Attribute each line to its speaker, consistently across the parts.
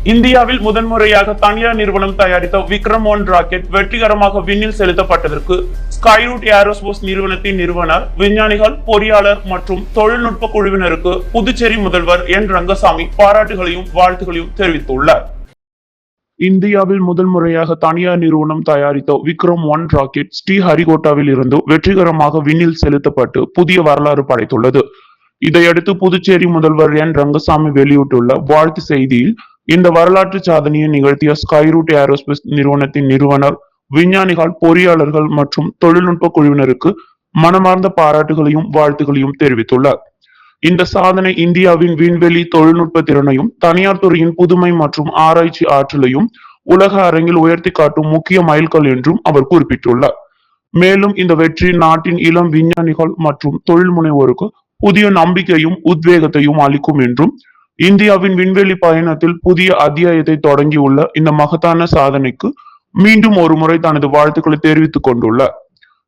Speaker 1: இந்தியாவில் முதன்முறையாக தனியார் நிறுவனம் தயாரித்த விக்ரம்-1 ராக்கெட் வெற்றிகரமாக விண்ணில் செலுத்தப்பட்டதற்கு ஸ்கைரூட் ஏரோஸ்பேஸ் நிறுவனத்தின் நிறுவனர், விஞ்ஞானிகள், பொறியாளர் மற்றும் தொழில்நுட்ப குழுவினருக்கு புதுச்சேரி முதல்வர் என். ரங்கசாமி பாராட்டுகளையும் வாழ்த்துகளையும் தெரிவித்துள்ளார். இந்தியாவில் முதல் முறையாக தனியார் நிறுவனம் தயாரித்த விக்ரம்-1 ராக்கெட் ஸ்ரீஹரிகோட்டாவில் இருந்து வெற்றிகரமாக விண்ணில் செலுத்தப்பட்டு புதிய வரலாறு படைத்துள்ளது. இதையடுத்து புதுச்சேரி முதல்வர் என். ரங்கசாமி வெளியிட்டுள்ள வாழ்த்து செய்தியில், இந்த வரலாற்று சாதனையை நிகழ்த்திய ஸ்கைரூட் ஏரோஸ்பேஸ் நிறுவனத்தின் நிறுவனர், விஞ்ஞானிகள், பொறியாளர்கள் மற்றும் தொழில்நுட்ப குழுவினருக்கு மனமார்ந்த பாராட்டுகளையும் வாழ்த்துகளையும் தெரிவித்துள்ளார். இந்த சாதனை இந்தியாவின் விண்வெளி தொழில்நுட்ப திறனையும் தனியார் துறையின் புதுமை மற்றும் ஆராய்ச்சி ஆற்றலையும் உலக அரங்கில் உயர்த்தி காட்டும் முக்கிய மைல்கல் என்றும் அவர் குறிப்பிட்டுள்ளார். மேலும் இந்த வெற்றி நாட்டின் இளம் விஞ்ஞானிகள் மற்றும் தொழில் முனைவோருக்கு புதிய நம்பிக்கையும் உத்வேகத்தையும் அளிக்கும் என்றும், இந்தியாவின் விண்வெளி பயணத்தில் புதிய அத்தியாயத்தை தொடங்கியுள்ள இந்த மகத்தான சாதனைக்கு மீண்டும் ஒரு முறை தனது வாழ்த்துக்களை தெரிவித்துக் கொண்டுள்ளார்.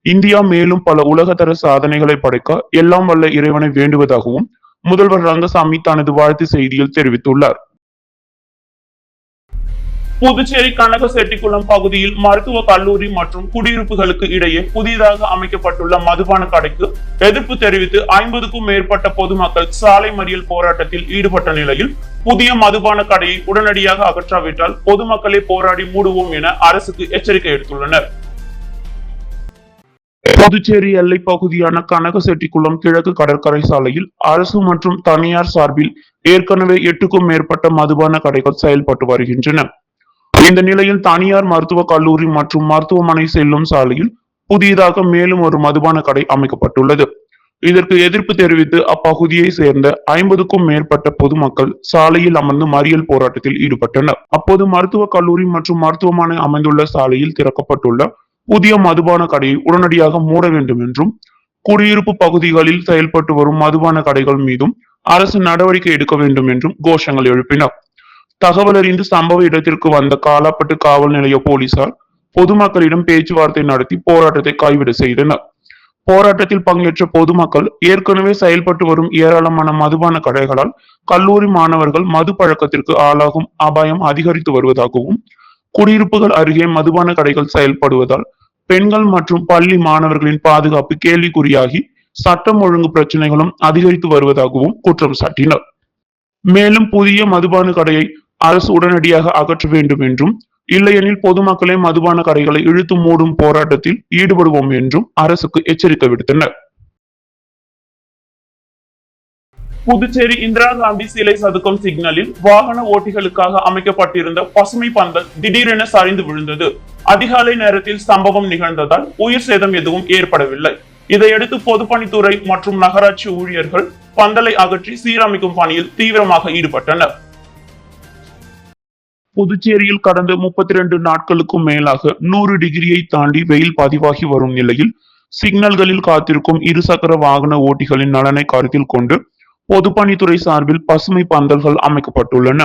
Speaker 1: இந்தியா மேலும் பல உலகத்தர சாதனைகளை படைக்க எல்லாம் வல்ல இறைவனை வேண்டுவதாகவும் முதல்வர் ரங்கசாமி தனது வாழ்த்து செய்தியில் தெரிவித்துள்ளார். புதுச்சேரி கனகசெட்டிக்குளம் பகுதியில் மருத்துவ கல்லூரி மற்றும் குடியிருப்புகளுக்கு இடையே புதிதாக அமைக்கப்பட்டுள்ள மதுபான கடைக்கு எதிர்ப்பு தெரிவித்து 50க்கும் மேற்பட்ட பொதுமக்கள் சாலை மறியல் போராட்டத்தில் ஈடுபட்ட நிலையில், புதிய மதுபான கடையை உடனடியாக அகற்றாவிட்டால் பொதுமக்களை போராடி மூடுவோம் என அரசுக்கு எச்சரிக்கை எடுத்துள்ளனர். புதுச்சேரி எல்லை பகுதியான கனகசெட்டிக்குளம் கிழக்கு கடற்கரை சாலையில் அரசு மற்றும் தனியார் சார்பில் ஏற்கனவே 8க்கும் மேற்பட்ட மதுபான கடைகள் செயல்பட்டு வருகின்றன. இந்த நிலையில் தனியார் மருத்துவக் கல்லூரி மற்றும் மருத்துவமனை செல்லும் சாலையில் புதியதாக மேலும் ஒரு மதுபான கடை அமைக்கப்பட்டுள்ளது. இதற்கு எதிர்ப்பு தெரிவித்து அப்பகுதியை சேர்ந்த 50க்கும் மேற்பட்ட பொதுமக்கள் சாலையில் அமர்ந்து மறியல் போராட்டத்தில் ஈடுபட்டனர். அப்போது மருத்துவக் கல்லூரி மற்றும் மருத்துவமனை அமைந்துள்ள சாலையில் திறக்கப்பட்டுள்ள புதிய மதுபான கடையை உடனடியாக மூட வேண்டும் என்றும், குடியிருப்பு பகுதிகளில் செயல்பட்டு வரும் மதுபான கடைகள் மீதும் அரசு நடவடிக்கை எடுக்க வேண்டும் என்றும் கோஷங்கள் எழுப்பினர். தகவல் அறிந்து சம்பவ இடத்திற்கு வந்த காலாப்பட்டு காவல் நிலைய போலீசார் பொதுமக்களிடம் பேச்சுவார்த்தை நடத்தி போராட்டத்தை கைவிட செய்தனர். போராட்டத்தில் பங்கேற்ற பொதுமக்கள், ஏற்கனவே செயல்பட்டு வரும் ஏராளமான மதுபான கடைகளால் கல்லூரி மாணவர்கள் மது பழக்கத்திற்கு ஆளாகும் அபாயம் அதிகரித்து வருவதாகவும், குடியிருப்புகள் அருகே மதுபான கடைகள் செயல்படுவதால் பெண்கள் மற்றும் பள்ளி மாணவர்களின் பாதுகாப்பு கேள்விக்குறியாகி சட்டம் ஒழுங்கு பிரச்சனைகளும் அதிகரித்து வருவதாகவும் குற்றம் சாட்டினர். மேலும் புதிய மதுபான கடையை அரசு உடனடியாக அகற்ற வேண்டும் என்றும், இல்லையெனில் பொதுமக்களே மதுபான கடைகளை இழுத்து மூடும் போராட்டத்தில் ஈடுபடுவோம் என்றும் அரசுக்கு எச்சரிக்கை விடுத்தனர். புதுச்சேரி இந்திரா காந்தி சிலை சதுக்கம் சிக்னலில் வாகன ஓட்டிகளுக்காக அமைக்கப்பட்டிருந்த பசுமை பந்தல் திடீரென சரிந்து விழுந்தது. அதிகாலை நேரத்தில் சம்பவம் நிகழ்ந்ததால் உயிர் சேதம் எதுவும் ஏற்படவில்லை. இதையடுத்து பொதுப்பணித்துறை மற்றும் நகராட்சி ஊழியர்கள் பந்தலை அகற்றி சீரமைக்கும் பணியில் தீவிரமாக ஈடுபட்டனர். புதுச்சேரியில் கடந்த 32 நாட்களுக்கும் மேலாக 100 டிகிரியை தாண்டி வெயில் பதிவாகி வரும் நிலையில், சிக்னல்களில் காத்திருக்கும் இருசக்கர வாகன ஓட்டிகளின் நலனை கருத்தில் கொண்டு பொதுப்பணித்துறை சார்பில் பசுமை பந்தல்கள் அமைக்கப்பட்டுள்ளன.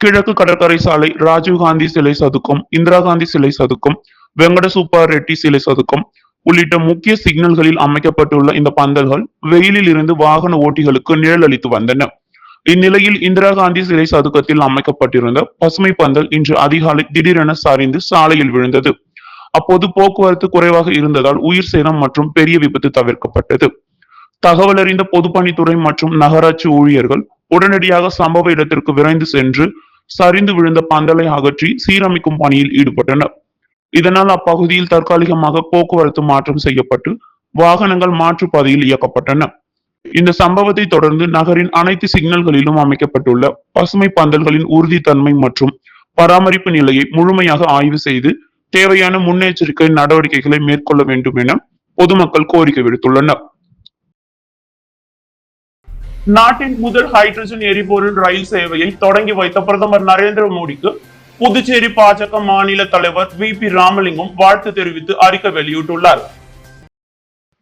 Speaker 1: கிழக்கு கடற்கரை சாலை, ராஜீவ்காந்தி சிலை சதுக்கம், இந்திரா காந்தி சிலை சதுக்கம், வெங்கட சுப்பா ரெட்டி சிலை சதுக்கம் உள்ளிட்ட முக்கிய சிக்னல்களில் அமைக்கப்பட்டுள்ள இந்த பந்தல்கள் வெயிலில் இருந்து வாகன ஓட்டிகளுக்கு நிழல் அளித்து வந்தன. இந்நிலையில் இந்திரா காந்தி சிலை சதுக்கத்தில் அமைக்கப்பட்டிருந்த பசுமை பந்தல் இன்று அதிகாலை திடீரென சரிந்து சாலையில் விழுந்தது. அப்போது போக்குவரத்து குறைவாக இருந்ததால் உயிர் சேதம் மற்றும் பெரிய விபத்து தவிர்க்கப்பட்டது. தகவல் அறிந்த பொதுப்பணித்துறை மற்றும் நகராட்சி ஊழியர்கள் உடனடியாக சம்பவ இடத்திற்கு விரைந்து சென்று சரிந்து விழுந்த பந்தலை அகற்றி சீரமைக்கும் பணியில் ஈடுபட்டனர். இதனால் அப்பகுதியில் தற்காலிகமாக போக்குவரத்து மாற்றம் செய்யப்பட்டு வாகனங்கள் மாற்று பாதையில் இயக்கப்பட்டன. இந்த சம்பவத்தை தொடர்ந்து நகரின் அனைத்து சிக்னல்களிலும் அமைக்கப்பட்டுள்ள பசுமை பந்தல்களின் உறுதித்தன்மை மற்றும் பராமரிப்பு நிலையை முழுமையாக ஆய்வு செய்து தேவையான முன்னெச்சரிக்கை நடவடிக்கைகளை மேற்கொள்ள வேண்டும் என பொதுமக்கள் கோரிக்கை விடுத்துள்ளனர். நாட்டின் முதல் ஹைட்ரஜன் எரிபொருள் ரயில் சேவையை தொடங்கி வைத்த பிரதமர் நரேந்திர மோடிக்கு புதுச்சேரி பாஜக மாநில தலைவர் வி.பி. ராமலிங்கம் வாழ்த்து தெரிவித்து அறிக்கை வெளியிட்டுள்ளார்.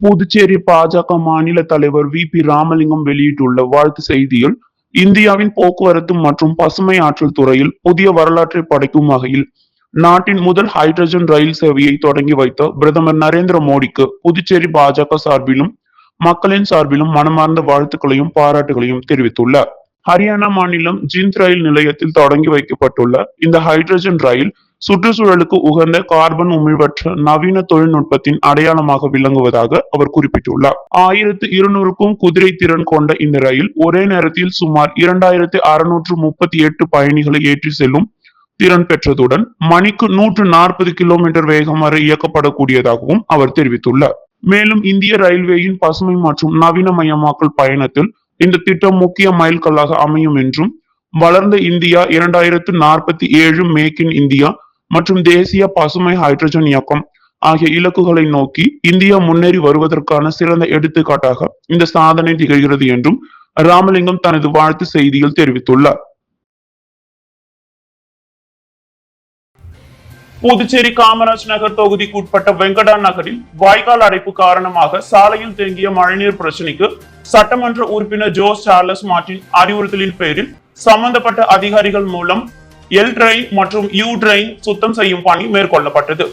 Speaker 1: புதுச்சேரி பாஜக மாநில தலைவர் வி.பி. ராமலிங்கம் வெளியிட்டுள்ள வாழ்த்து செய்தியில், இந்தியாவின் போக்குவரத்து மற்றும் பசுமை ஆற்றல் துறையில் புதிய வரலாற்றை படைக்கும் வகையில் நாட்டின் முதல் ஹைட்ரஜன் ரயில் சேவையை தொடங்கி வைத்த பிரதமர் நரேந்திர மோடிக்கு புதுச்சேரி பாஜக சார்பிலும் மக்களின் சார்பிலும் மனமார்ந்த வாழ்த்துக்களையும் பாராட்டுகளையும் தெரிவித்துள்ளார். ஹரியானா மாநிலம் ஜிந்த் ரயில் நிலையத்தில் தொடங்கி வைக்கப்பட்டுள்ள இந்த ஹைட்ரஜன் ரயில் சுற்றுச்சூழலுக்கு உகந்த கார்பன் உமிழ்வற்ற நவீன தொழில்நுட்பத்தின் அடையாளமாக விளங்குவதாக அவர் குறிப்பிட்டுள்ளார். 1200க்கும் குதிரை திறன் கொண்ட இந்த ரயில் ஒரே நேரத்தில் சுமார் 2638 பயணிகளை ஏற்றி செல்லும் திறன் பெற்றதுடன் மணிக்கு 140 கிலோமீட்டர் வேகம் வரை இயக்கப்படக்கூடியதாகவும் அவர் தெரிவித்துள்ளார். மேலும் இந்திய ரயில்வேயின் பசுமை மற்றும் நவீனமயமாக்கல் பயணத்தில் இந்த திட்டம் முக்கிய மைல்கல்லாக அமையும் என்றும் வளர்ந்த இந்தியா 2047 மேக் இன் இந்தியா மற்றும் தேசிய பசுமை ஹைட்ரஜன் இயக்கம் ஆகிய இலக்குகளை நோக்கி இந்தியா முன்னேறி வருவதற்கான சிறந்த எடுத்துக்காட்டாக இந்த சாதனை திகழ்கிறது என்றும் ராமலிங்கம் தனது வாழ்த்து செய்தியில் தெரிவித்துள்ளார். புதுச்சேரி காமராஜ் நகர் தொகுதிக்கு உட்பட்ட வெங்கடா நகரில் வாய்க்கால் அடைப்பு காரணமாக சாலையில் தேங்கிய மழைநீர் பிரச்சினைக்கு சட்டமன்ற உறுப்பினர் ஜோஸ் சார்லஸ் மார்டின் அறிவுறுத்தலின் பேரில் சம்பந்தப்பட்ட அதிகாரிகள் மூலம் எல் டிரைன் மற்றும் யூ டிரைன் சுத்தம் செய்யும் பணி மேற்கொள்ளப்பட்டது.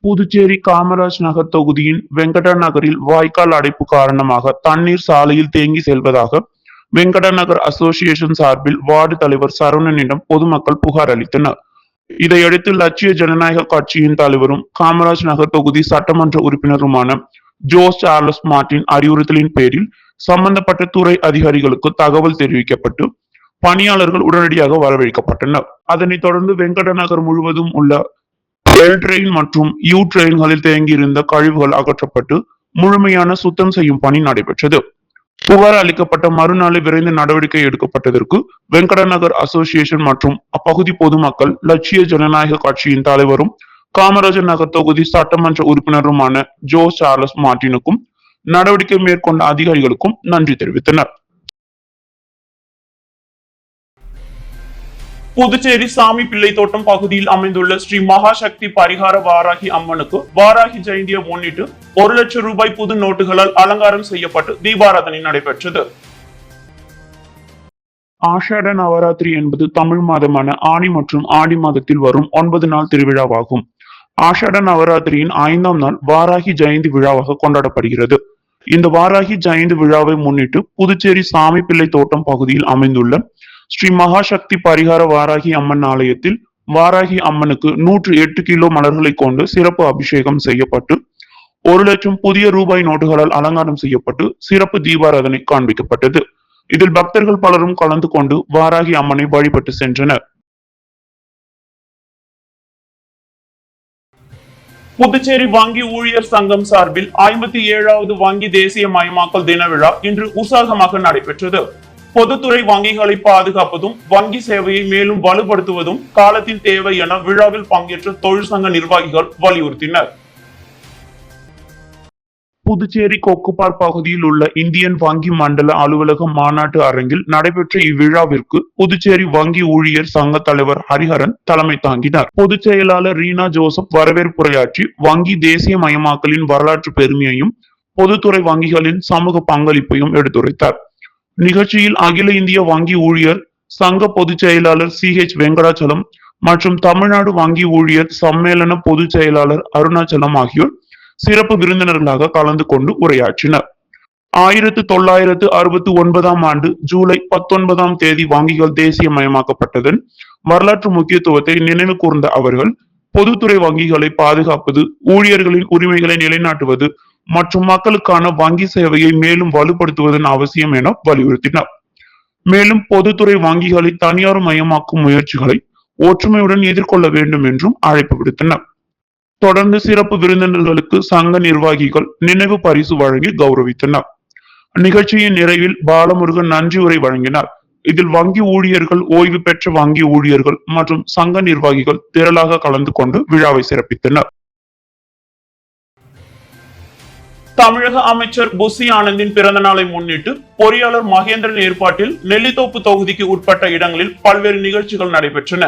Speaker 1: புதுச்சேரி காமராஜ் நகர் தொகுதியின் வெங்கடா நகரில் வாய்க்கால் அடைப்பு காரணமாக தண்ணீர் சாலையில் தேங்கி செல்வதாக வெங்கடா நகர் அசோசியேஷன் சார்பில் வார்டு தலைவர் சரவணனிடம் பொதுமக்கள் புகார் அளித்தனர். இதையடுத்து லட்சிய ஜனநாயக கட்சியின் தலைவரும் காமராஜ் நகர் தொகுதி சட்டமன்ற உறுப்பினருமான ஜோஸ் சார்லஸ் மார்டின் அறிவுறுத்தலின் பேரில் சம்பந்தப்பட்ட துறை அதிகாரிகளுக்கு தகவல் தெரிவிக்கப்பட்டு பணியாளர்கள் உடனடியாக வரவழைக்கப்பட்டனர். அதனைத் தொடர்ந்து வெங்கட நகர் முழுவதும் உள்ள எல் ட்ரெயின் மற்றும் யூ ட்ரெயின்களில் தேங்கியிருந்த கழிவுகள் அகற்றப்பட்டு முழுமையான சுத்தம் செய்யும் பணி நடைபெற்றது. புகார் அளிக்கப்பட்ட மறுநாளை விரைந்து நடவடிக்கை எடுக்கப்பட்டதற்கு வெங்கட நகர் அசோசியேஷன் மற்றும் அப்பகுதி பொதுமக்கள் லட்சிய ஜனநாயக கட்சியின் தலைவரும் காமராஜர் நகர் தொகுதி சட்டமன்ற உறுப்பினருமான ஜோ சார்லஸ் மார்டினுக்கும் நடவடிக்கை மேற்கொண்ட அதிகாரிகளுக்கும் நன்றி தெரிவித்தனர். புதுச்சேரி சாமி பிள்ளை தோட்டம் பகுதியில் அமைந்துள்ள ஸ்ரீ மகாசக்தி பரிகார வாராகி அம்மனுக்கு வாராகி ஜெயந்தியை முன்னிட்டு 1 லட்சம் ரூபாய் புது நோட்டுகளால் அலங்காரம் செய்யப்பட்டு தீபாராதனை நடைபெற்றது. ஆஷாட நவராத்திரி என்பது தமிழ் மாதமான ஆனி மற்றும் ஆடி மாதத்தில் வரும் 9 நாள் திருவிழாவாகும். ஆஷாட நவராத்திரியின் 5ஆம் நாள் வாராகி ஜெயந்தி விழாவாக கொண்டாடப்படுகிறது. இந்த வாராகி ஜெயந்தி விழாவை முன்னிட்டு புதுச்சேரி சாமி பிள்ளை தோட்டம் பகுதியில் அமைந்துள்ள ஸ்ரீ மகாசக்தி பரிகார வாராகி அம்மன் ஆலயத்தில் வாராகி அம்மனுக்கு 108 கிலோ மலர்களை கொண்டு சிறப்பு அபிஷேகம் செய்யப்பட்டு 1 லட்சம் புதிய ரூபாய் நோட்டுகளால் அலங்காரம் செய்யப்பட்டு சிறப்பு தீபாராதனை காண்பிக்கப்பட்டது. இதில் பக்தர்கள் பலரும் கலந்து கொண்டு வாராகி அம்மனை வழிபட்டு சென்றனர். புதுச்சேரி வங்கி ஊழியர் சங்கம் சார்பில் 57வது வங்கி தேசிய மயமாக்கல் தின விழா இன்று உற்சாகமாக நடைபெற்றது. பொதுத்துறை வங்கிகளை பாதுகாப்பதும் வங்கி சேவையை மேலும் வலுப்படுத்துவதும் காலத்தின் தேவை என விழாவில் பங்கேற்ற தொழிற்சங்க நிர்வாகிகள் வலியுறுத்தினர். புதுச்சேரி கொக்குபார் பகுதியில் உள்ள இந்தியன் வங்கி மண்டல அலுவலக மாநாட்டு அரங்கில் நடைபெற்ற இவ்விழாவிற்கு புதுச்சேரி வங்கி ஊழியர் சங்க தலைவர் ஹரிஹரன் தலைமை தாங்கினார். பொதுச் செயலாளர் ரீனா ஜோசப் வரவேற்புரையாற்றி வங்கி தேசிய மயமாக்கலின் வரலாற்று பெருமையையும் பொதுத்துறை வங்கிகளின் சமூக பங்களிப்பையும் எடுத்துரைத்தார். நிகழ்ச்சியில் அகில இந்திய வங்கி ஊழியர் சங்க பொதுச் செயலாளர் CH வெங்கடாச்சலம் மற்றும் தமிழ்நாடு வங்கி ஊழியர் சம்மேளன பொதுச் செயலாளர் அருணாச்சலம் ஆகியோர் சிறப்பு விருந்தினர்களாக கலந்து கொண்டு உரையாற்றினர். 1969ஆம் ஆண்டு ஜூலை 19ஆம் தேதி வங்கிகள் தேசியமயமாக்கப்பட்டதன் வரலாற்று முக்கியத்துவத்தை நினைவு கூர்ந்த அவர்கள் பொதுத்துறை வங்கிகளை பாதுகாப்பது, ஊழியர்களின் உரிமைகளை நிலைநாட்டுவது மற்றும் மக்களுக்கான வங்கி சேவையை மேலும் வலுப்படுத்துவதன் அவசியம் என வலியுறுத்தினார். மேலும் பொதுத்துறை வங்கிகளை தனியார் மயமாக்கும் முயற்சிகளை ஒற்றுமையுடன் எதிர்கொள்ள வேண்டும் என்றும் அழைப்பு விடுத்தனர். தொடர்ந்து சிறப்பு விருந்தினர்களுக்கு சங்க நிர்வாகிகள் நினைவு பரிசு வழங்கி கௌரவித்தனர். நிகழ்ச்சியின் நிறைவில் பாலமுருகன் நன்றி உரை வழங்கினார். இதில் வங்கி ஊழியர்கள், ஓய்வு பெற்ற வங்கி ஊழியர்கள் மற்றும் சங்க நிர்வாகிகள் திரளாக கலந்து கொண்டு விழாவை சிறப்பித்தனர். தமிழக அமைச்சர் புசி ஆனந்தின் பிறந்த நாளை முன்னிட்டு பொறியாளர் மகேந்திரன் ஏற்பாட்டில் நெல்லித்தோப்பு தொகுதிக்கு உட்பட்ட இடங்களில் பல்வேறு நிகழ்ச்சிகள் நடைபெற்றன.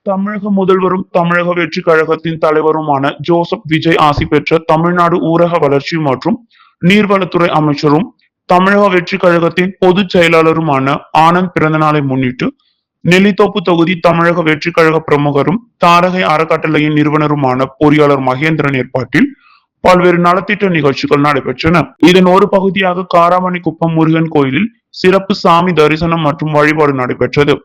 Speaker 1: தமிழக முதல்வரும் தமிழக வெற்றி கழகத்தின் தலைவருமான ஜோசப் விஜய் ஆசி பெற்ற தமிழ்நாடு ஊரக வளர்ச்சி மற்றும் நீர்வளத்துறை அமைச்சரும் தமிழக வெற்றி கழகத்தின் பொதுச் செயலாளருமான ஆனந்த் பிறந்த நாளை முன்னிட்டு நெல்லித்தோப்பு தொகுதி தமிழக வெற்றி கழக பிரமுகரும் தாரகை அறக்கட்டளையின் நிறுவனருமான பொறியாளர் மகேந்திரன் ஏற்பாட்டில் பல்வேறு நலத்திட்ட நிகழ்ச்சிகள் நடைபெற்றன. இதன் ஒரு பகுதியாக காராமணிக்குப்பம் முருகன் கோயிலில் சிறப்பு சாமி தரிசனம் மற்றும் வழிபாடு நடைபெற்றது.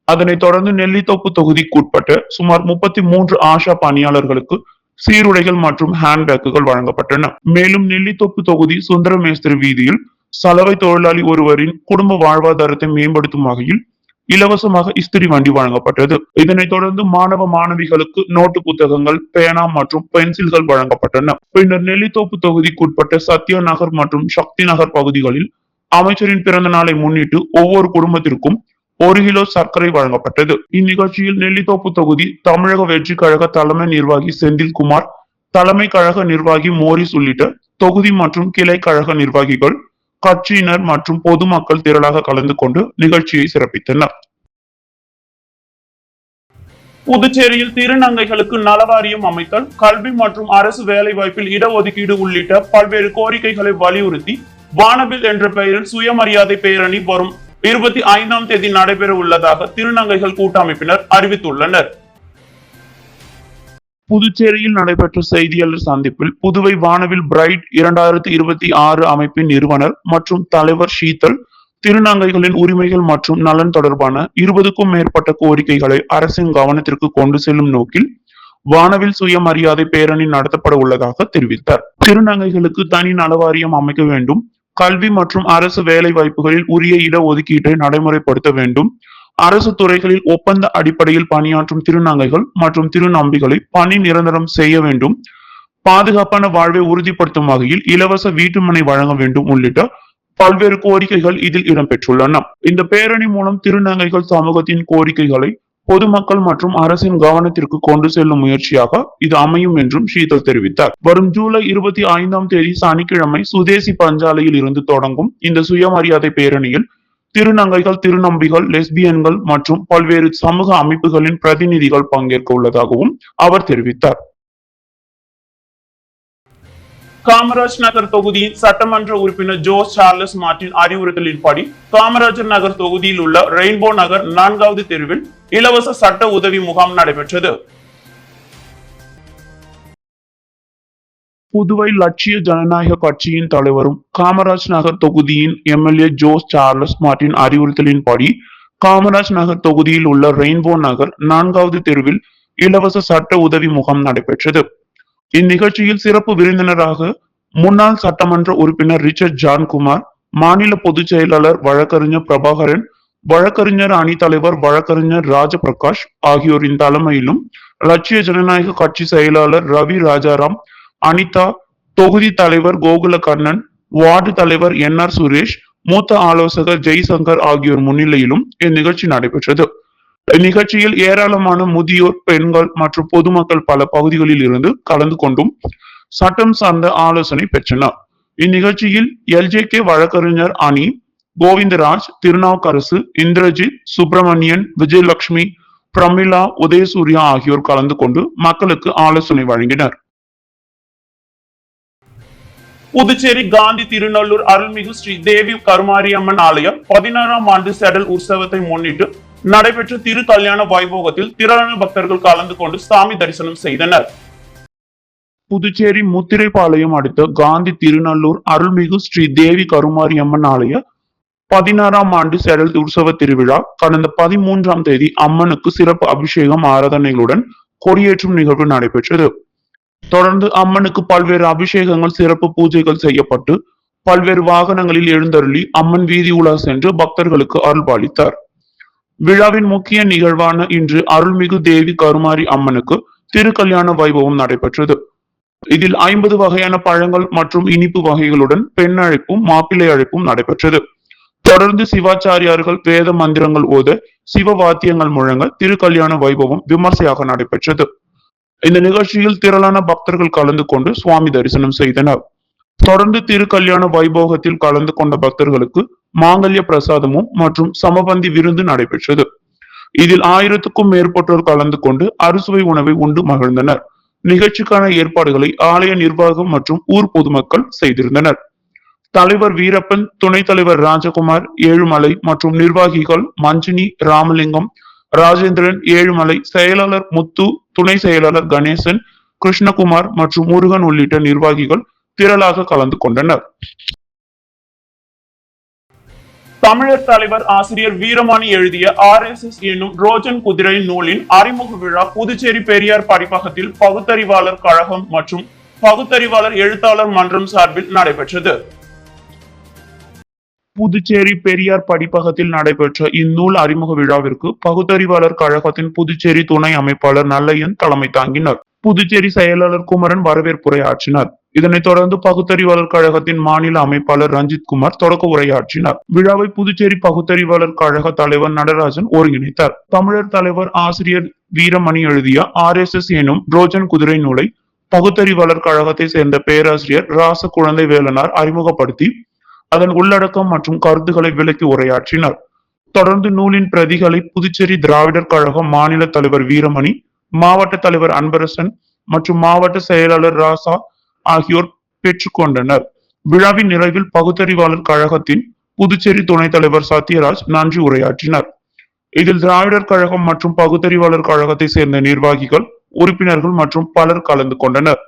Speaker 1: அதனைத் தொடர்ந்து நெல்லித்தோப்பு தொகுதிக்குட்பட்ட சுமார் 33 ஆஷா பணியாளர்களுக்கு சீருடைகள் மற்றும் ஹேண்ட்பேக்குகள் வழங்கப்பட்டன. மேலும் நெல்லித்தோப்பு தொகுதி சுந்தரமேஸ்திரி வீதியில் சலவை தொழிலாளி ஒருவரின் குடும்ப வாழ்வாதாரத்தை மேம்படுத்தும் வகையில் இலவசமாக இஸ்திரி வண்டி வழங்கப்பட்டது. இதனைத் தொடர்ந்து மாணவ மாணவிகளுக்கு நோட்டு புத்தகங்கள், பேனா மற்றும் பென்சில்கள் வழங்கப்பட்டன. பின்னர் நெல்லித்தோப்பு தொகுதிக்குட்பட்ட சத்யா நகர் மற்றும் சக்தி நகர் பகுதிகளில் அமைச்சரின் பிறந்த நாளை முன்னிட்டு ஒவ்வொரு குடும்பத்திற்கும் 1 கிலோ சர்க்கரை வழங்கப்பட்டது. இந்நிகழ்ச்சியில் நெல்லித்தோப்பு தொகுதி தமிழக வெற்றி கழக தலைமை நிர்வாகி செந்தில்குமார், தலைமை கழக நிர்வாகி மோரிஸ் உள்ளிட்ட தொகுதி மற்றும் கிளை கழக நிர்வாகிகள், கட்சியினர் மற்றும் பொதுமக்கள் திரளாக கலந்து கொண்டு நிகழ்ச்சியை சிறப்பித்தனர். புதுச்சேரியில் திருநங்கைகளுக்கு நலவாரியம் அமைத்தல், கல்வி மற்றும் அரசு வேலைவாய்ப்பில் இடஒதுக்கீடு உள்ளிட்ட பல்வேறு கோரிக்கைகளை வலியுறுத்தி வானவில் என்ற பெயரில் சுயமரியாதை பேரணி வரும் 25ஆம் தேதி நடைபெற உள்ளதாக திருநங்கைகள் கூட்டமைப்பினர் அறிவித்துள்ளனர். புதுச்சேரியில் நடைபெற்ற செய்தியாளர் சந்திப்பில் புதுவை வானவில் பிரைட் 2026 அமைப்பின் நிறுவனர் மற்றும் தலைவர் ஷீதல் திருநங்கைகளின் உரிமைகள் மற்றும் நலன் தொடர்பான 20க்கும் மேற்பட்ட கோரிக்கைகளை அரசின் கவனத்திற்கு கொண்டு செல்லும் நோக்கில் வானவில் சுயமரியாதை பேரணி நடத்தப்பட உள்ளதாக தெரிவித்தார். திருநங்கைகளுக்கு தனி நலவாரியம் அமைக்க வேண்டும், கல்வி மற்றும் அரசு வேலை வாய்ப்புகளில் உரிய இட ஒதுக்கீட்டை நடைமுறைப்படுத்த வேண்டும், அரசு துறைகளில் ஒப்பந்த அடிப்படையில் பணியாற்றும் திருநங்கைகள் மற்றும் திருநம்பிகளை பணி நிரந்தரம் செய்ய வேண்டும், பாதுகாப்பான வாழ்வை உறுதிப்படுத்தும் வகையில் இலவச வீட்டுமனை வழங்க வேண்டும் உள்ளிட்ட பல்வேறு கோரிக்கைகள் இதில் இடம்பெற்றுள்ளன. இந்த பேரணி மூலம் திருநங்கைகள் சமூகத்தின் கோரிக்கைகளை பொதுமக்கள் மற்றும் அரசின் கவனத்திற்கு கொண்டு செல்லும் முயற்சியாக இது அமையும் என்றும் ஷீதல் தெரிவித்தார். வரும் ஜூலை 25ஆம் தேதி சனிக்கிழமை சுதேசி பஞ்சாலையில் இருந்து தொடங்கும் இந்த சுயமரியாதை பேரணியில் திருநங்கைகள், திருநம்பிகள், லெஸ்பியன்கள் மற்றும் பல்வேறு சமூக அமைப்புகளின் பிரதிநிதிகள் பங்கேற்க உள்ளதாகவும் அவர் தெரிவித்தார். காமராஜ் நகர் தொகுதியின் சட்டமன்ற உறுப்பினர் ஜோஸ் சார்லஸ் மார்டின் அறிவுறுத்தலின்படி காமராஜர் நகர் தொகுதியில் உள்ள ரெயின்போ நகர் 4வது தெருவில் இலவச சட்ட உதவி முகாம் நடைபெற்றது. புதுவை லட்சிய ஜனநாயக கட்சியின் தலைவரும் காமராஜ் நகர் தொகுதியின் எம்எல்ஏ ஜோஸ் சார்லஸ் மார்டின் அறிவுறுத்தலின்படி காமராஜ் நகர் தொகுதியில் உள்ள ரெயின்போ நகர் 4வது தெருவில் இலவச சட்ட உதவி முகாம் நடைபெற்றது. இந்நிகழ்ச்சியில் சிறப்பு விருந்தினராக முன்னாள் சட்டமன்ற உறுப்பினர் ரிச்சர்ட் ஜான்குமார், மாநில பொதுச் செயலாளர் வழக்கறிஞர் பிரபாகரன், வழக்கறிஞர் அணி தலைவர் வழக்கறிஞர் ராஜபிரகாஷ் ஆகியோரின் தலைமையிலும் லட்சிய ஜனநாயக கட்சி செயலாளர் ரவி ராஜாராம், அனிதா, தொகுதி தலைவர் கோகுல கண்ணன், வார்டு தலைவர் NR சுரேஷ், மூத்த ஆலோசகர் ஜெய்சங்கர் ஆகியோர் முன்னிலையிலும் இந்நிகழ்ச்சி நடைபெற்றது. இந்நிகழ்ச்சியில் ஏராளமான முதியோர், பெண்கள் மற்றும் பொதுமக்கள் பல பகுதிகளில் இருந்து கலந்து கொண்டும் சட்டம் சார்ந்த ஆலோசனை பெற்றனர். இந்நிகழ்ச்சியில் LJK வழக்கறிஞர் அணி, கோவிந்தராஜ், திருநாவுக்கரசு, இந்திரஜித், சுப்பிரமணியன், விஜயலட்சுமி, பிரமிளா, உதயசூர்யா ஆகியோர் கலந்து கொண்டு மக்களுக்கு ஆலோசனை வழங்கினர். புதுச்சேரி காந்தி திருநல்லூர் அருள்மிகு ஸ்ரீ தேவி கருமாரியம்மன் ஆலய 16ஆம் ஆண்டு செடல் உற்சவத்தை முன்னிட்டு நடைபெற்ற திரு கல்யாண வைபோகத்தில் திரளான பக்தர்கள் கலந்து கொண்டு சாமி தரிசனம் செய்தனர். புதுச்சேரி முத்திரைப்பாளையம் அடுத்த காந்தி திருநல்லூர் அருள்மிகு ஸ்ரீ தேவி கருமாரியம்மன் ஆலய 16ஆம் ஆண்டு செடல் உற்சவ திருவிழா கடந்த 13ஆம் தேதி அம்மனுக்கு சிறப்பு அபிஷேகம், ஆராதனைகளுடன் கொடியேற்றும் நிகழ்வு நடைபெற்றது. தொடர்ந்து அம்மனுக்கு பல்வேறு அபிஷேகங்கள், சிறப்பு பூஜைகள் செய்யப்பட்டு பல்வேறு வாகனங்களில் எழுந்தருளி அம்மன் வீதி உலா சென்று பக்தர்களுக்கு அருள்பாலித்தார். விழாவின் முக்கிய நிகழ்வான இன்று அருள்மிகு தேவி கருமாரி அம்மனுக்கு திருக்கல்யாண வைபவம் நடைபெற்றது. இதில் 50 வகையான பழங்கள் மற்றும் இனிப்பு வகைகளுடன் பெண் அழைப்பும் மாப்பிள்ளை அழைப்பும் நடைபெற்றது. தொடர்ந்து சிவாச்சாரியார்கள் வேத மந்திரங்கள் ஓத, சிவ வாத்தியங்கள் முழங்க திருக்கல்யாண வைபவம் விமர்சையாக நடைபெற்றது. இந்த நிகழ்ச்சியில் திரளான பக்தர்கள் கலந்து கொண்டு சுவாமி தரிசனம் செய்தனர். தொடர்ந்து திருக்கல்யாண வைபோகத்தில் கலந்து கொண்ட பக்தர்களுக்கு மாங்கல்ய பிரசாதமும் மற்றும் சமபந்தி விருந்து நடைபெற்றது. இதில் 1000க்கும் மேற்பட்டோர் கலந்து கொண்டு அறுசுவை உணவை உண்டு மகிழ்ந்தனர். நிகழ்ச்சிக்கான ஏற்பாடுகளை ஆலய நிர்வாகம் மற்றும் ஊர் பொதுமக்கள் செய்திருந்தனர். தலைவர் வீரப்பன், துணைத் தலைவர் ராஜகுமார், ஏழுமலை மற்றும் நிர்வாகிகள் மஞ்சினி, ராமலிங்கம், ராஜேந்திரன், ஏழுமலை, செயலாளர் முத்து, துணை செயலாளர் கணேசன், கிருஷ்ணகுமார் மற்றும் முருகன் உள்ளிட்ட நிர்வாகிகள் திரளாக கலந்து கொண்டனர். தமிழர் தலைவர் ஆசிரியர் வீரமணி எழுதிய RSS என்னும் ரோஜன் குதிரை நூலின் அறிமுக விழா புதுச்சேரி பெரியார் படிப்பகத்தில் பகுத்தறிவாளர் கழகம் மற்றும் பகுத்தறிவாளர் எழுத்தாளர் மன்றம் சார்பில் நடைபெற்றது. புதுச்சேரி பெரியார் படிப்பகத்தில் நடைபெற்ற இந்நூல் அறிமுக விழாவிற்கு பகுத்தறிவாளர் கழகத்தின் புதுச்சேரி துணை அமைப்பாளர் நல்லையன் தலைமை தாங்கினார். புதுச்சேரி செயலாளர் குமரன் வரவேற்புரை ஆற்றினார். இதனைத் தொடர்ந்து பகுத்தறிவாளர் கழகத்தின் மாநில அமைப்பாளர் ரஞ்சித் குமார் தொடக்க உரையாற்றினார். விழாவை புதுச்சேரி பகுத்தறிவாளர் கழக தலைவர் நடராஜன் ஒருங்கிணைத்தார். தமிழர் தலைவர் ஆசிரியர் வீரமணி எழுதிய RSS எனும் ரோஜன் குதிரை நூலை பகுத்தறிவாளர் கழகத்தை சேர்ந்த பேராசிரியர் ராச குழந்தை வேலனார் அறிமுகப்படுத்தி அதன் உள்ளடக்கம் மற்றும் கருத்துக்களை விளக்கி உரையாற்றினார். தொடர்ந்து நூலின் பிரதிகளை புதுச்சேரி திராவிடர் கழகம் மாநில தலைவர் வீரமணி, மாவட்ட தலைவர் அன்பரசன் மற்றும் மாவட்ட செயலாளர் ராசா ஆகியோர் பெற்றுக்கொண்டனர். விழாவின் நிறைவில் பகுத்தறிவாளர் கழகத்தின் புதுச்சேரி துணைத் தலைவர் சத்யராஜ் நன்றி உரையாற்றினார். இதில் திராவிடர் கழகம் மற்றும் பகுத்தறிவாளர் கழகத்தை சேர்ந்த நிர்வாகிகள், உறுப்பினர்கள் மற்றும் பலர் கலந்து கொண்டனர்.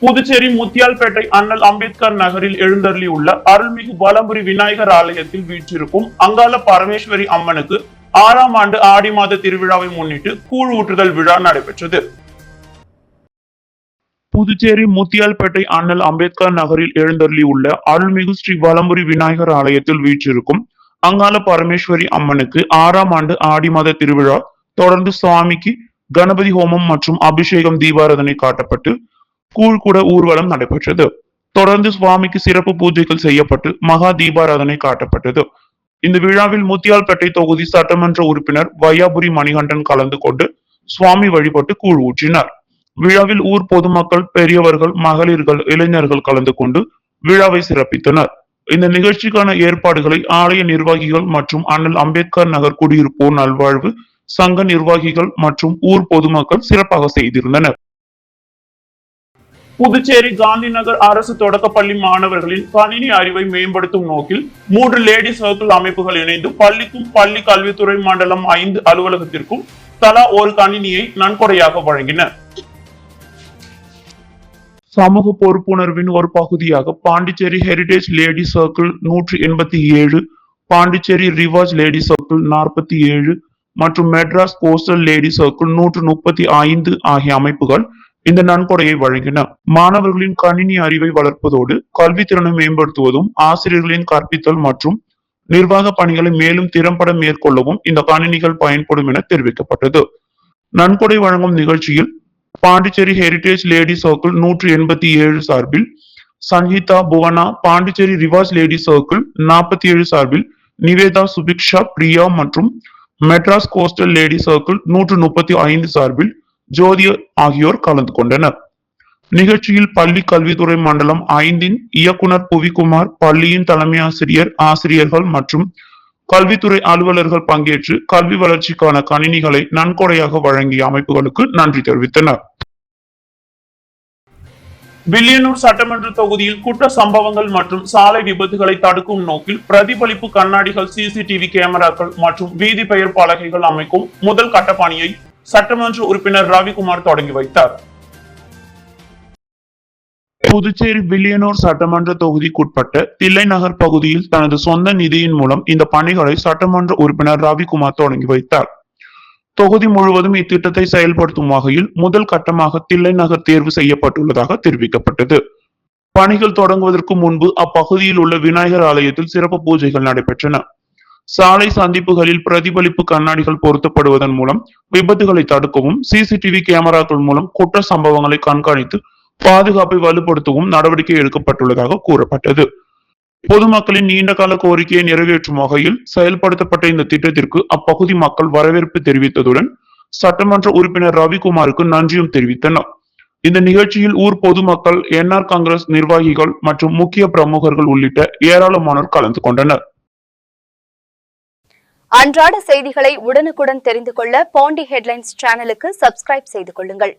Speaker 1: புதுச்சேரி முத்தியால்பேட்டை அண்ணல் அம்பேத்கர் நகரில் எழுந்தருளியுள்ள அருள்மிகு வலம்புரி விநாயகர் ஆலயத்தில் வீற்றிருக்கும் அங்காள பரமேஸ்வரி அம்மனுக்கு 6ஆம் ஆண்டு ஆடி மாத திருவிழாவை முன்னிட்டு கூழ் ஊற்றுதல் விழா நடைபெற்றது. புதுச்சேரி முத்தியால்பேட்டை அண்ணல் அம்பேத்கர் நகரில் எழுந்தருளியுள்ள அருள்மிகு ஸ்ரீ வலம்புரி விநாயகர் ஆலயத்தில் வீற்றிருக்கும் அங்காள பரமேஸ்வரி அம்மனுக்கு 6ஆம் ஆண்டு ஆடி மாத திருவிழா தொடர்ந்து சுவாமிக்கு கணபதி ஹோமம் மற்றும் அபிஷேகம் தீபாராதனை காட்டப்பட்டு கூழ்குட ஊர்வலம் நடைபெற்றது. தொடர்ந்து சுவாமிக்கு சிறப்பு பூஜைகள் செய்யப்பட்டு மகா தீபாராதனை காட்டப்பட்டது. இந்த விழாவில் முத்தியால்பேட்டை தொகுதி சட்டமன்ற உறுப்பினர் வையாபுரி மணிகண்டன் கலந்து கொண்டு சுவாமி வழிபட்டு கூழ் ஊற்றினார். விழாவில் ஊர் பொதுமக்கள், பெரியவர்கள், மகளிர்கள், இளைஞர்கள் கலந்து கொண்டு விழாவை சிறப்பித்தனர். இந்த நிகழ்ச்சிக்கான ஏற்பாடுகளை ஆலய நிர்வாகிகள் மற்றும் அண்ணல் அம்பேத்கர் நகர் குடியிருப்போர் நல்வாழ்வு சங்க நிர்வாகிகள் மற்றும் ஊர் பொதுமக்கள் சிறப்பாக செய்திருந்தனர். புதுச்சேரி காந்தி நகர் அரசு தொடக்கப்பள்ளி மாணவர்களின் கணினி அறிவை மேம்படுத்தும் நோக்கில் 3 லேடி சர்க்கிள் அமைப்புகள் இணைந்து பள்ளிக்கும் பள்ளி கல்வித்துறை மண்டலம் 5 அலுவலகத்திற்கும் தலா ஒரு கணினியை நன்கொடையாக வழங்கின. சமூக பொறுப்புணர்வின் ஒரு பகுதியாக Pondicherry heritage lady circle 187, Pondicherry Riwaz lady circle 47 மற்றும் மெட்ராஸ் கோஸ்டல் லேடி சர்க்கிள் 135 ஆகிய அமைப்புகள் இந்த நன்கொடையை வழங்கின. மாணவர்களின் கணினி அறிவை வளர்ப்பதோடு கல்வித்திறனை மேம்படுத்துவதும், ஆசிரியர்களின் கற்பித்தல் மற்றும் நிர்வாக பணிகளை மேலும் திறம்பட மேற்கொள்ளவும் இந்த கணினிகள் பயன்படும் என தெரிவிக்கப்பட்டது. நன்கொடை வழங்கும் நிகழ்ச்சியில் பாண்டிச்சேரி ஹெரிடேஜ் லேடி சர்க்கிள் 187 சார்பில் சங்கீதா புவனா, பாண்டிச்சேரி ரிவாஜ் லேடி சர்க்கிள் 47 சார்பில் நிவேதா, சுபிக்ஷா, பிரியா மற்றும் மெட்ராஸ் கோஸ்டல் லேடி சர்க்கிள் 135 சார்பில் ஜோதி ஆகியோர் கலந்து கொண்டனர். நிகழ்ச்சியில் பள்ளி கல்வித்துறை மண்டலம் 5 இயக்குனர் புவிக்குமார், பள்ளியின் தலைமை ஆசிரியர், ஆசிரியர்கள் மற்றும் கல்வித்துறை அலுவலர்கள் பங்கேற்று கல்வி வளர்ச்சிக்கான கணினிகளை நன்கொடையாக வழங்கிய அமைப்புகளுக்கு நன்றி தெரிவித்தனர். வில்லியனூர் சட்டமன்ற தொகுதியில் குற்ற சம்பவங்கள் மற்றும் சாலை விபத்துகளை தடுக்கும் நோக்கில் பிரதிபலிப்பு கண்ணாடிகள், CCTV கேமராக்கள் மற்றும் வீதி பெயர் பலகைகள் அமைக்கும் முதல் கட்ட பணியை சட்டமன்ற உறுப்பினர் ரவிக்குமார் தொடங்கி வைத்தார். புதுச்சேரி வில்லியனூர் சட்டமன்ற தொகுதிக்குட்பட்ட தில்லை நகர் பகுதியில் தனது சொந்த நிதியின் மூலம் இந்த பணிகளை சட்டமன்ற உறுப்பினர் ரவிக்குமார் தொடங்கி வைத்தார். தொகுதி முழுவதும் இத்திட்டத்தை செயல்படுத்தும் வகையில் முதல் கட்டமாக தில்லை நகர் தேர்வு செய்யப்பட்டுள்ளதாக தெரிவிக்கப்பட்டது. பணிகள் தொடங்குவதற்கு முன்பு அப்பகுதியில் உள்ள விநாயகர் ஆலயத்தில் சிறப்பு பூஜைகள் நடைபெற்றன. சாலை சந்திப்புகளில் பிரதிபலிப்பு கண்ணாடிகள் பொருத்தப்படுவதன் மூலம் விபத்துகளை தடுக்கவும், CCTV கேமராக்கள் மூலம் குற்ற சம்பவங்களை கண்காணித்து பாதுகாப்பை வலுப்படுத்தவும் நடவடிக்கை எடுக்கப்பட்டுள்ளதாக கூறப்பட்டது. பொதுமக்களின் நீண்டகால கோரிக்கையை நிறைவேற்றும் வகையில் செயல்படுத்தப்பட்ட இந்த திட்டத்திற்கு அப்பகுதி மக்கள் வரவேற்பு தெரிவித்ததுடன் சட்டமன்ற உறுப்பினர் ரவிக்குமாருக்கு நன்றியும் தெரிவித்தனர். இந்த நிகழ்ச்சியில் ஊர் பொதுமக்கள், NR காங்கிரஸ் நிர்வாகிகள் மற்றும் முக்கிய பிரமுகர்கள் உள்ளிட்ட ஏராளமானோர் கலந்து கொண்டனர்.
Speaker 2: அன்றாட செய்திகளை உடனுக்குடன் தெரிந்து கொள்ள பாண்டி ஹெட்லைன்ஸ் சேனலுக்கு சப்ஸ்கிரைப் செய்து கொள்ளுங்கள்.